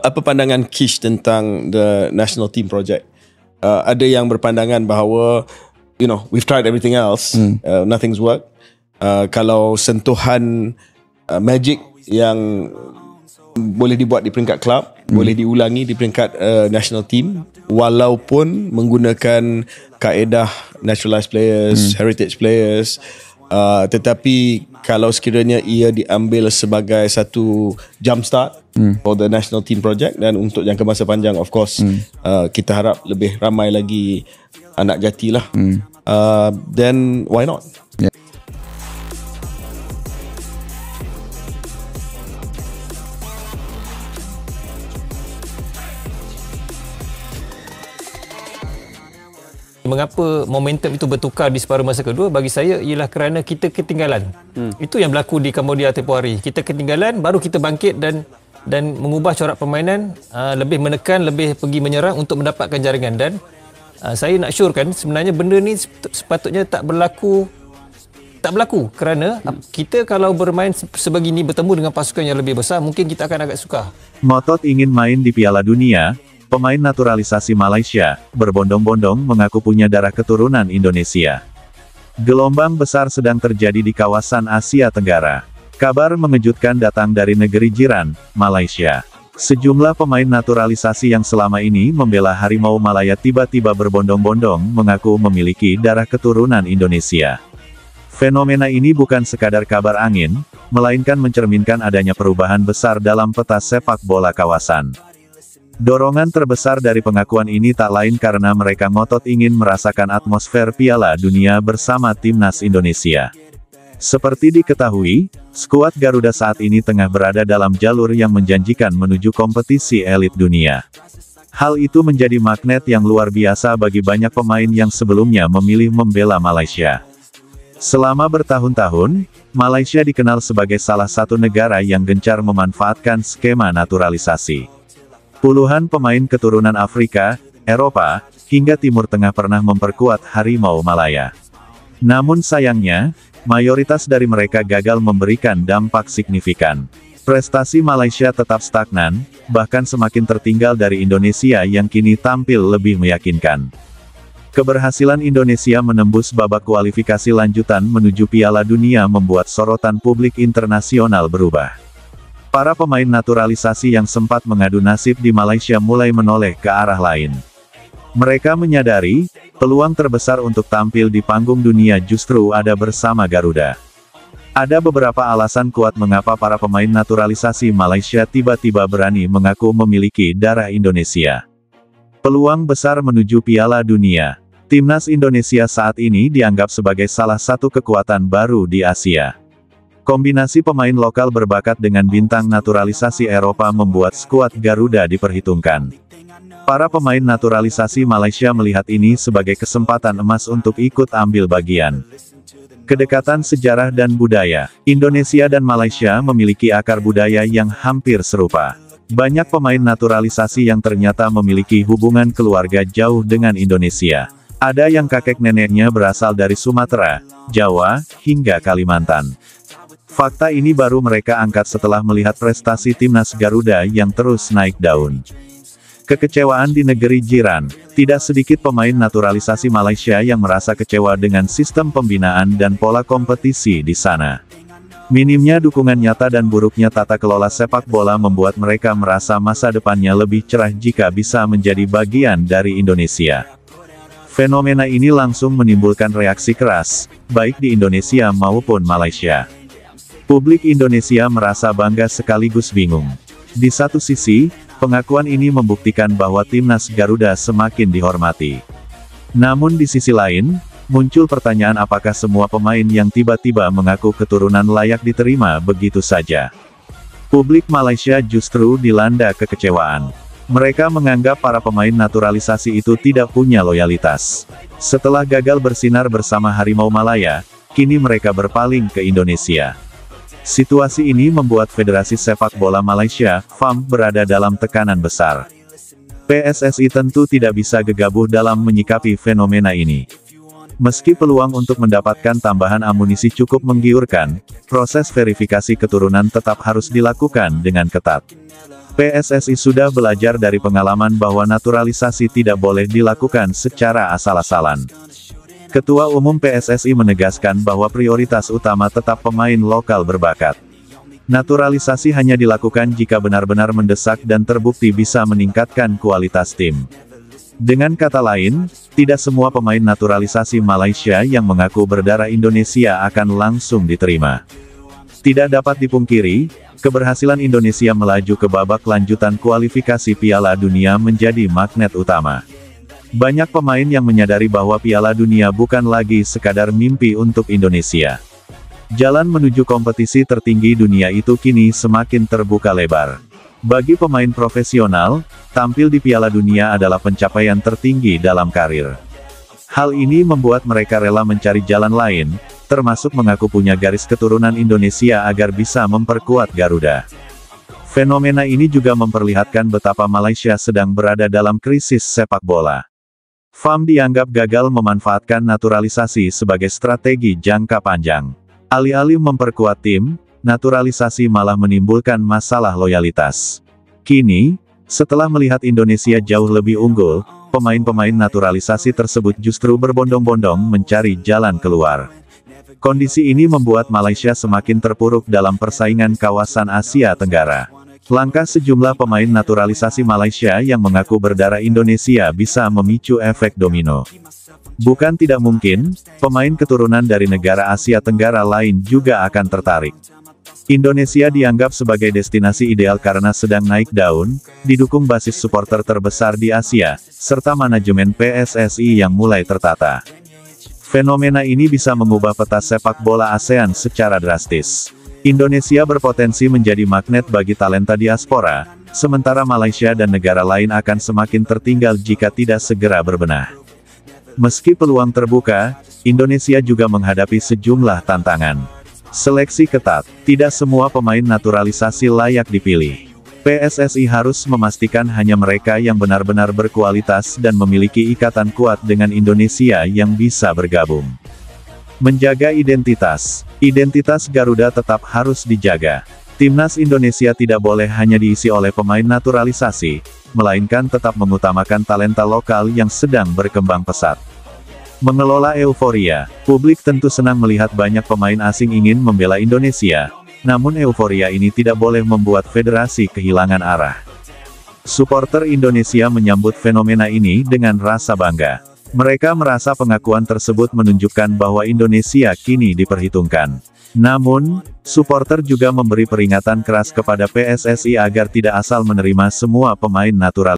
apa pandangan Kish tentang the national team project? Ada yang berpandangan bahawa we've tried everything else, nothing's worked. Kalau sentuhan magic yang boleh dibuat di peringkat klub, boleh diulangi di peringkat national team, walaupun menggunakan kaedah naturalized players, heritage players, tetapi kalau sekiranya ia diambil sebagai satu jump start for the national team project, dan untuk jangka masa panjang, of course, kita harap lebih ramai lagi anak jati lah, then why not? Mengapa momentum itu bertukar di separuh masa kedua, bagi saya ialah kerana kita ketinggalan. Itu yang berlaku di Cambodia tempoh hari. Kita ketinggalan, baru kita bangkit dan mengubah corak permainan, lebih menekan, lebih pergi menyerang untuk mendapatkan jaringan. Dan saya nak syorkan sebenarnya benda ni sepatutnya tak berlaku kerana kita kalau bermain sebegini bertemu dengan pasukan yang lebih besar, mungkin kita akan agak sukar. Ngotot ingin main di Piala Dunia, pemain naturalisasi Malaysia berbondong-bondong mengaku punya darah keturunan Indonesia. Gelombang besar sedang terjadi di kawasan Asia Tenggara. Kabar mengejutkan datang dari negeri jiran, Malaysia. Sejumlah pemain naturalisasi yang selama ini membela Harimau Malaya tiba-tiba berbondong-bondong mengaku memiliki darah keturunan Indonesia. Fenomena ini bukan sekadar kabar angin, melainkan mencerminkan adanya perubahan besar dalam peta sepak bola kawasan. Dorongan terbesar dari pengakuan ini tak lain karena mereka ngotot ingin merasakan atmosfer Piala Dunia bersama timnas Indonesia. Seperti diketahui, skuad Garuda saat ini tengah berada dalam jalur yang menjanjikan menuju kompetisi elit dunia. Hal itu menjadi magnet yang luar biasa bagi banyak pemain yang sebelumnya memilih membela Malaysia. Selama bertahun-tahun, Malaysia dikenal sebagai salah satu negara yang gencar memanfaatkan skema naturalisasi. Puluhan pemain keturunan Afrika, Eropa, hingga Timur Tengah pernah memperkuat Harimau Malaya. Namun sayangnya, mayoritas dari mereka gagal memberikan dampak signifikan. Prestasi Malaysia tetap stagnan, bahkan semakin tertinggal dari Indonesia yang kini tampil lebih meyakinkan. Keberhasilan Indonesia menembus babak kualifikasi lanjutan menuju Piala Dunia membuat sorotan publik internasional berubah. Para pemain naturalisasi yang sempat mengadu nasib di Malaysia mulai menoleh ke arah lain. Mereka menyadari, peluang terbesar untuk tampil di panggung dunia justru ada bersama Garuda. Ada beberapa alasan kuat mengapa para pemain naturalisasi Malaysia tiba-tiba berani mengaku memiliki darah Indonesia. Peluang besar menuju Piala Dunia. Timnas Indonesia saat ini dianggap sebagai salah satu kekuatan baru di Asia. Kombinasi pemain lokal berbakat dengan bintang naturalisasi Eropa membuat skuad Garuda diperhitungkan. Para pemain naturalisasi Malaysia melihat ini sebagai kesempatan emas untuk ikut ambil bagian. Kedekatan sejarah dan budaya. Indonesia dan Malaysia memiliki akar budaya yang hampir serupa. Banyak pemain naturalisasi yang ternyata memiliki hubungan keluarga jauh dengan Indonesia. Ada yang kakek neneknya berasal dari Sumatera, Jawa, hingga Kalimantan. Fakta ini baru mereka angkat setelah melihat prestasi timnas Garuda yang terus naik daun. Kekecewaan di negeri jiran. Tidak sedikit pemain naturalisasi Malaysia yang merasa kecewa dengan sistem pembinaan dan pola kompetisi di sana. Minimnya dukungan nyata dan buruknya tata kelola sepak bola membuat mereka merasa masa depannya lebih cerah jika bisa menjadi bagian dari Indonesia. Fenomena ini langsung menimbulkan reaksi keras, baik di Indonesia maupun Malaysia. Publik Indonesia merasa bangga sekaligus bingung. Di satu sisi, pengakuan ini membuktikan bahwa timnas Garuda semakin dihormati. Namun di sisi lain, muncul pertanyaan apakah semua pemain yang tiba-tiba mengaku keturunan layak diterima begitu saja. Publik Malaysia justru dilanda kekecewaan. Mereka menganggap para pemain naturalisasi itu tidak punya loyalitas. Setelah gagal bersinar bersama Harimau Malaya, kini mereka berpaling ke Indonesia. Situasi ini membuat Federasi Sepak Bola Malaysia, FAM, berada dalam tekanan besar. PSSI tentu tidak bisa gegabah dalam menyikapi fenomena ini. Meski peluang untuk mendapatkan tambahan amunisi cukup menggiurkan, proses verifikasi keturunan tetap harus dilakukan dengan ketat. PSSI sudah belajar dari pengalaman bahwa naturalisasi tidak boleh dilakukan secara asal-asalan. Ketua Umum PSSI menegaskan bahwa prioritas utama tetap pemain lokal berbakat. Naturalisasi hanya dilakukan jika benar-benar mendesak dan terbukti bisa meningkatkan kualitas tim. Dengan kata lain, tidak semua pemain naturalisasi Malaysia yang mengaku berdarah Indonesia akan langsung diterima. Tidak dapat dipungkiri, keberhasilan Indonesia melaju ke babak lanjutan kualifikasi Piala Dunia menjadi magnet utama. Banyak pemain yang menyadari bahwa Piala Dunia bukan lagi sekadar mimpi untuk Indonesia. Jalan menuju kompetisi tertinggi dunia itu kini semakin terbuka lebar. Bagi pemain profesional, tampil di Piala Dunia adalah pencapaian tertinggi dalam karir. Hal ini membuat mereka rela mencari jalan lain, termasuk mengaku punya garis keturunan Indonesia agar bisa memperkuat Garuda. Fenomena ini juga memperlihatkan betapa Malaysia sedang berada dalam krisis sepak bola. FAM dianggap gagal memanfaatkan naturalisasi sebagai strategi jangka panjang. Alih-alih memperkuat tim, naturalisasi malah menimbulkan masalah loyalitas. Kini, setelah melihat Indonesia jauh lebih unggul, pemain-pemain naturalisasi tersebut justru berbondong-bondong mencari jalan keluar. Kondisi ini membuat Malaysia semakin terpuruk dalam persaingan kawasan Asia Tenggara. Langkah sejumlah pemain naturalisasi Malaysia yang mengaku berdarah Indonesia bisa memicu efek domino. Bukan tidak mungkin, pemain keturunan dari negara Asia Tenggara lain juga akan tertarik. Indonesia dianggap sebagai destinasi ideal karena sedang naik daun, didukung basis supporter terbesar di Asia, serta manajemen PSSI yang mulai tertata. Fenomena ini bisa mengubah peta sepak bola ASEAN secara drastis. Indonesia berpotensi menjadi magnet bagi talenta diaspora, sementara Malaysia dan negara lain akan semakin tertinggal jika tidak segera berbenah. Meski peluang terbuka, Indonesia juga menghadapi sejumlah tantangan. Seleksi ketat, tidak semua pemain naturalisasi layak dipilih. PSSI harus memastikan hanya mereka yang benar-benar berkualitas dan memiliki ikatan kuat dengan Indonesia yang bisa bergabung. Menjaga identitas Garuda tetap harus dijaga. Timnas Indonesia tidak boleh hanya diisi oleh pemain naturalisasi, melainkan tetap mengutamakan talenta lokal yang sedang berkembang pesat. Mengelola euforia, publik tentu senang melihat banyak pemain asing ingin membela Indonesia, namun euforia ini tidak boleh membuat federasi kehilangan arah. Supporter Indonesia menyambut fenomena ini dengan rasa bangga. Mereka merasa pengakuan tersebut menunjukkan bahwa Indonesia kini diperhitungkan. Namun, supporter juga memberi peringatan keras kepada PSSI agar tidak asal menerima semua pemain natural.